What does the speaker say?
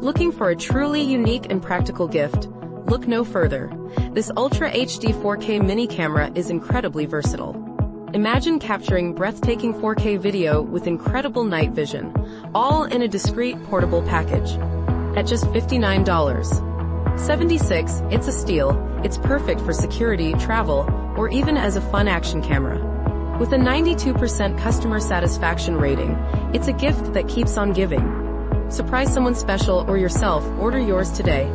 Looking for a truly unique and practical gift? Look no further. This Ultra HD 4K mini camera is incredibly versatile. Imagine capturing breathtaking 4K video with incredible night vision, all in a discreet portable package. At just $59.76, it's a steal. It's perfect for security, travel, or even as a fun action camera. With a 92% customer satisfaction rating, it's a gift that keeps on giving. Surprise someone special or yourself. Order yours today.